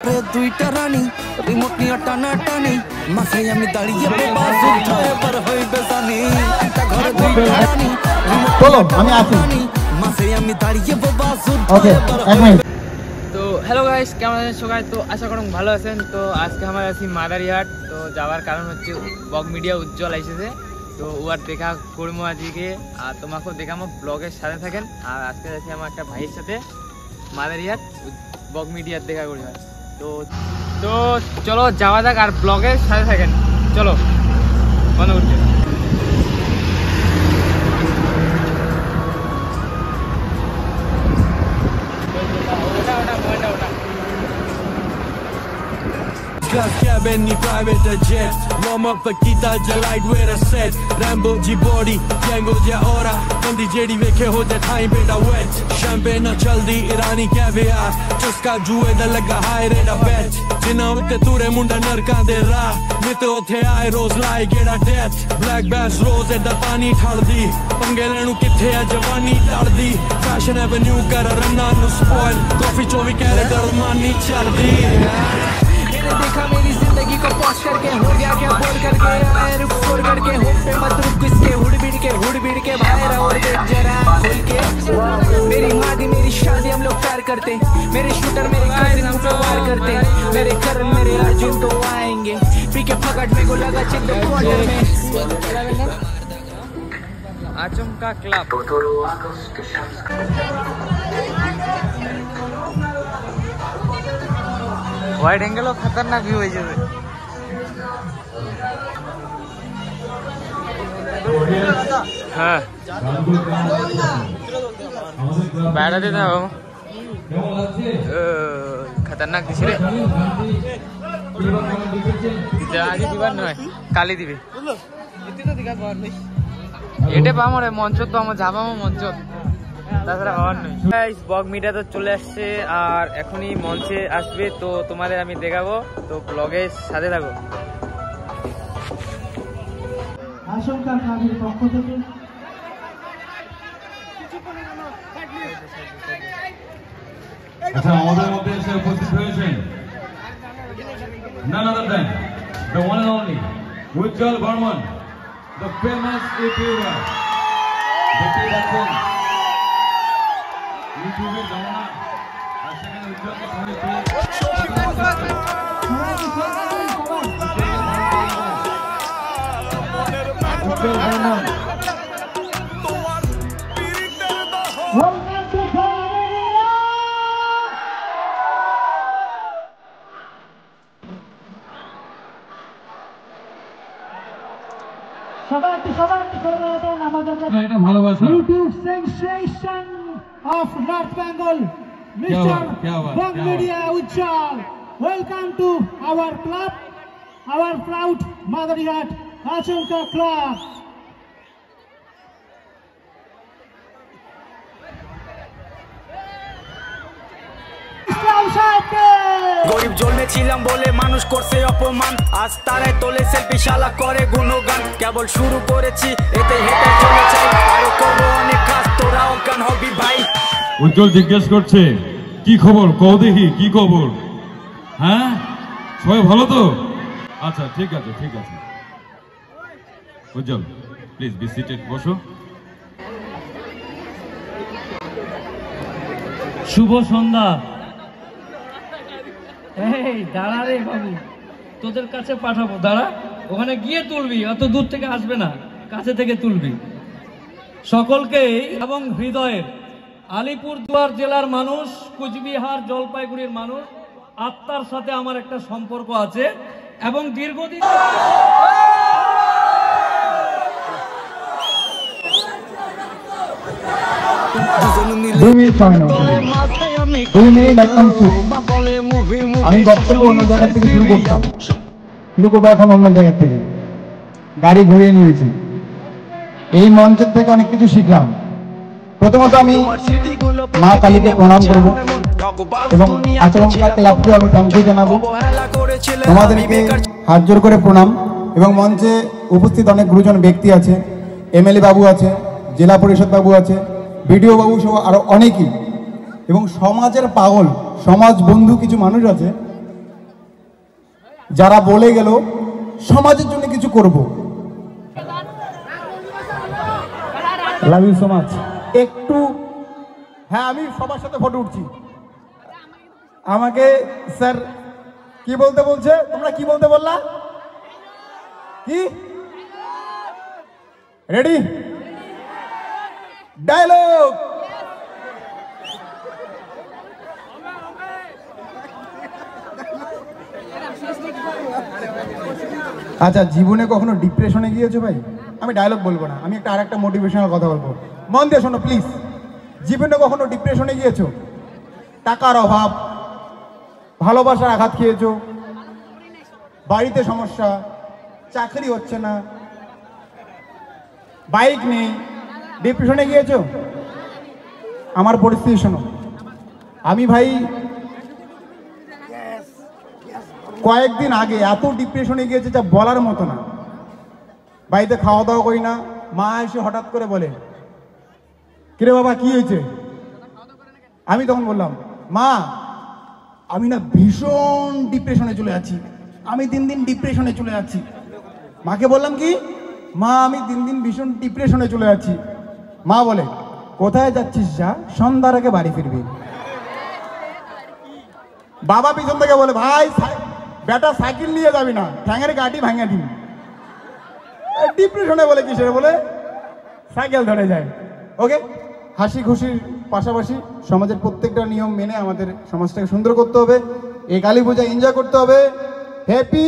দুইটা রানী রিমোট নিয়ে টানা টানি মাথায় আমি দাঁড়িয়ে বাস উঠায় পার হইবে জানি একটা ঘরে দুইটা রানী চলো আমি আসি মাথায় আমি দাঁড়িয়ে বাস উঠায় পার হইবে। তো হ্যালো গাইস, কেমন আছেন সবাই? তো আশা করুন ভালো আছেন। তো আজকে আমরা আছি মাদারিহাট। তো যাওয়ার কারণ হচ্ছে বগ মিডিয়া উজ্জ্বল এসেছে, তো ওর দেখা করবো আজকে আর তোমাকেও দেখাবো, ব্লগের সাথে থাকেন। আর আজকে আছি আমার একটা ভাইয়ের সাথে মাদারিহাট বগ মিডিয়ার দেখা করি। তো তো চলো যাওয়া যাক আর ব্লগের সাথে থাকেন। চলো বন্ধ করতে। Class cabin, private jet. Warm up for Kita Jalite with a set. Rambo G body, Django ja ora. Bandi jedi vekhe ho ja time beta wet. Champagne na chaldi Irani caviar. Chuska juwe da laga high rate a bet. Jina utte ture munda narka de ra. Mit othe aaye rose lai geda death. Black bass rose at the pani thaldi. Pangele nu kithe a jawani tardi. Fashion avenue kar ranna nu spoil. Coffee 24 karat armani chaldi. देखा मेरी जिंदगी को pause करके हो गया क्या बोल करके आए रुक छोड़ करके हो पे मत रुक किसके हुड़ बीड़ के बाहर और देख जरा खोल के मेरी मादी मेरी शादी हम लोग प्यार करते मेरे शूटर मेरे कजिन मुझे वार करते मेरे करण मेरे अर्जुन तो आएंगे पी के फकट मेरे को लगा चिंता क्वार्टर में आचमका क्लब। वाइड एंगल खतरनाक व्यू है जैसे हाँ बैठा देता हो खतरनाक दिशे आगे दिवार नय काली दिबे এটা পামরে মঞ্চ তো আমরা যাবামো মঞ্চ তাছাড়া হওয়ার নেই। গাইস বগ মিডিয়া তো চলে আসছে আর এখনই মঞ্চে আসবে, তো তোমাদের আমি দেখাবো, তো ব্লগের সাথে থাকো। আশঙ্কা কাজের পক্ষ থেকে আচ্ছা আমাদের মধ্যে এসে উপস্থিত হয়েছেন none other than the one and only Ujjwal Barman, the famous YouTuber। দেখতেই পাচ্ছেন ইউটিউবের জামানা আর সেখানে উজ্জ্বলকে সামনে পেয়ে YouTube sensation of North Bengal, Mr. Bog Media Ujjwal. Welcome to our club, our proud Madariyat Achumka Club. গরিব জন্মে ছিলাম বলে মানুষ করছে অপমান, আজ তারাই তোলে সেলফি শালা করে গুণগান। কেবল শুরু করেছি এতে হেঁটে চলে চাই, আরো করবো অনেক কাজ, তোরা অজ্ঞান হবি ভাই। উজ্জ্বল জিজ্ঞেস করছে কি খবর, কও দেখি কি খবর। হ্যাঁ সবাই ভালো তো? আচ্ছা ঠিক আছে ঠিক আছে। উজ্জ্বল প্লিজ বি সিটেড, বসো। শুভ সন্ধ্যা। এই দাঁড়া রে বাবু, তোদের কাছে পাঠাবো, দাঁড়া, ওখানে গিয়ে তুলবি, অত দূর থেকে আসবে না, কাছে থেকে তুলবি। সকলকেই এবং হৃদয়ের আলিপুরদুয়ার জেলার মানুষ, কুচবিহার জলপাইগুড়ির মানুষ, আত্মার সাথে আমার একটা সম্পর্ক আছে এবং দীর্ঘদিন আমি বক্তব্য অন্য জায়গা থেকে শুরু করতাম, শুরু করবো এখন অন্য জায়গা থেকে, গাড়ি ঘুরিয়ে নিয়েছি। এই মঞ্চের থেকে অনেক কিছু শিখলাম। প্রথমত আমি মা কালীকে প্রণাম করব এবং আচরণকা ক্লাবকে আমি থ্যাংক ইউ জানাবো। তোমাদেরকে হাত জোর করে প্রণাম। এবং মঞ্চে উপস্থিত অনেক গুরুজন ব্যক্তি আছে, এমএলএ বাবু আছে, জেলা পরিষদ বাবু আছে, বিডিও বাবু সহ আরো অনেকেই, এবং সমাজের পাগল সমাজ বন্ধু কিছু মানুষ আছে যারা বলে গেল সমাজের জন্য কিছু করব। Love you so much. একটু হ্যাঁ, আমি সবার সাথে ফটো উঠছি। আমাকে স্যার কি বলতে বলছে? তোমরা কি বলতে বললা? কি রেডি? ডায়লগ। আচ্ছা, জীবনে কখনো ডিপ্রেশনে গিয়েছো ভাই? আমি ডায়লগ বলবো না, আমি একটা আরেকটা মোটিভেশনাল কথা বলবো, মন দিয়ে শোনো প্লিজ। জীবনে কখনো ডিপ্রেশনে গিয়েছো? টাকার অভাব, ভালোবাসার আঘাত খেয়েছো, বাড়িতে সমস্যা, চাকরি হচ্ছে না, বাইক নেই, ডিপ্রেশনে গিয়েছো? আমার পরিস্থিতি শোনো। আমি ভাই কয়েকদিন আগে এত ডিপ্রেশনে গিয়েছে যা বলার মতো না। বাড়িতে খাওয়া দাওয়া করি না, মা এসে হঠাৎ করে বলে, কিরে বাবা কি হয়েছে? আমি তখন বললাম, মা আমি না ভীষণ ডিপ্রেশনে চলে যাচ্ছি, আমি দিন দিন ডিপ্রেশনে চলে যাচ্ছি। মাকে বললাম কি, মা আমি দিন দিন ভীষণ ডিপ্রেশনে চলে যাচ্ছি। মা বলে, কোথায় যাচ্ছিস যা, সন্ধ্যার আগে বাড়ি ফিরবি। বাবা পিছন থেকে বলে, ভাই বেটা সাইকেল নিয়ে যাবি না, ঠ্যাঙের গাড়ি ভাঙে দিন। ডিপ্রেশনে বলে কিসের বলে সাইকেল ধরে যায়। ওকে, হাসি খুশির পাশাপাশি সমাজের প্রত্যেকটা নিয়ম মেনে আমাদের সমাজটাকে সুন্দর করতে হবে। এই কালী পূজা এনজয় করতে হবে। Happy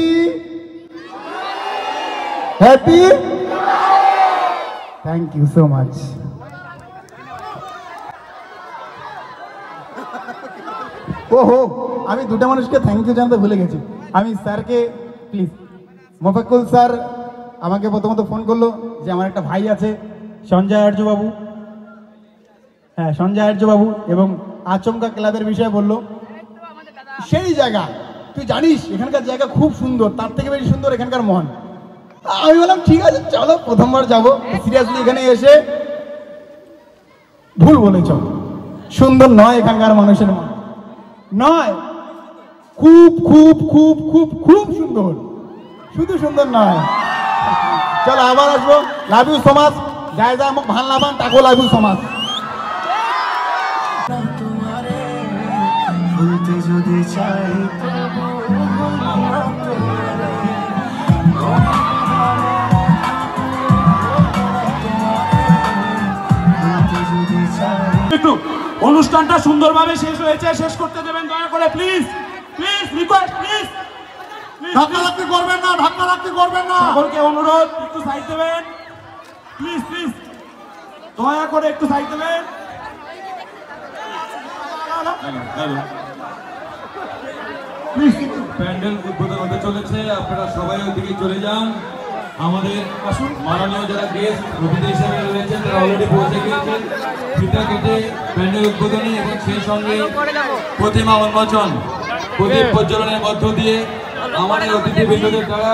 happy thank you so much. ওহো, আমি দুটা মানুষকে থ্যাংক ইউ জানাতে ভুলে গেছি। আমি স্যারকে প্লিজ, মোফাক্কুল স্যার আমাকে প্রথমত ফোন করলো যে আমার একটা ভাই আছে সঞ্জয় আর্য বাবু, হ্যাঁ সঞ্জয় আর্য বাবু, এবং আচমকা ক্লাবের বিষয়ে বললো। সেই জায়গা তুই জানিস এখানকার জায়গা খুব সুন্দর, তার থেকে বেশি সুন্দর এখানকার মন। আমি বললাম ঠিক আছে চলো, প্রথমবার যাবো, সিরিয়াসলি এখানে এসে ভুল বলেছ, সুন্দর নয় এখানকার মানুষের মন, নয় খুব খুব খুব খুব খুব সুন্দর, শুধু সুন্দর নয়। চলো আবার আসবো। Love you so much. যাই যা মোক ভাল নাপান তাকো লাভ ইউ সো মাচ। একটু অনুষ্ঠানটা সুন্দরভাবে শেষ হয়েছে, শেষ করতে দেবেন দয়া করে প্লিজ, প্লিজ রিকোয়েস্ট, প্লিজ ধাক্কাধাক্কি করবেন না, ধাক্কাধাক্কি করবেন না, সকলকে অনুরোধ একটু সাইড দেবেন প্লিজ, প্লিজ দয়া করে একটু সাইড দেবেন। প্যান্ডেল উদ্বোধন হতে চলেছে, আপনারা সবাই ওইদিকে চলে যান। আমাদের মাননীয় যারা গেস্ট অতিথি হিসেবে রয়েছেন তারা অলরেডি পৌঁছে গিয়েছেন। ফিতা কেটে প্যান্ডেল উদ্বোধনী এবং সেই সঙ্গে প্রতিমা উন্মোচন, প্রদীপ প্রজ্বলনের মধ্য দিয়ে আমাদের অতিথিবৃন্দদের দ্বারা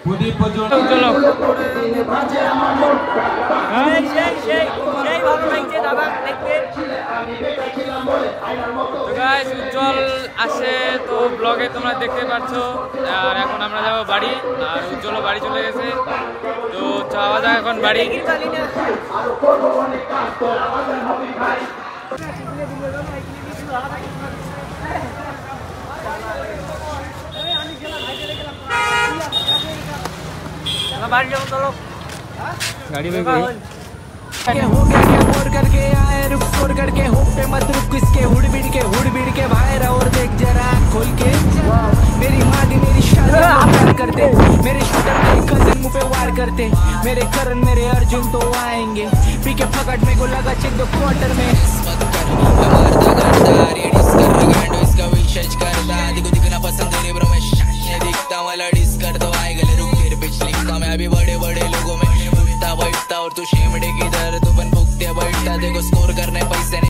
প্রদীপ প্রজ্বলন। উজ্জ্বল আসে তো ব্লগে তোমরা দেখতে পাচ্ছ। আর এখন আমরা যাবো বাড়ি, আর উজ্জ্বলও বাড়ি চলে গেছে, তো যাওয়া যাক এখন বাড়ি। गाड़ी में हो गया क्या बोर करके आए रुक फोर करके होप पे मत रुक इसके हुड़ बीड़ के बाहर और देख जरा खोल के। मेरी माँ दी मेरी शादी प्यार करते, मेरे शूटर मेरे कजन मुँह पे वार करते, मेरे करण मेरे अर्जुन तो आएंगे पी के फकट में को लगा चेक दो क्वार्टर में। इसका विशेष करता दिखो दिखना पसंद है ब्रो, मैं दिखता वाला डिस करता आए गले रुक फिर पिछले लिखता मैं अभी बड़े बड़े लोगों में उठता बैठता और तू शेमड़े की दर तू बन भुगते बैठता देखो स्कोर करने पैसे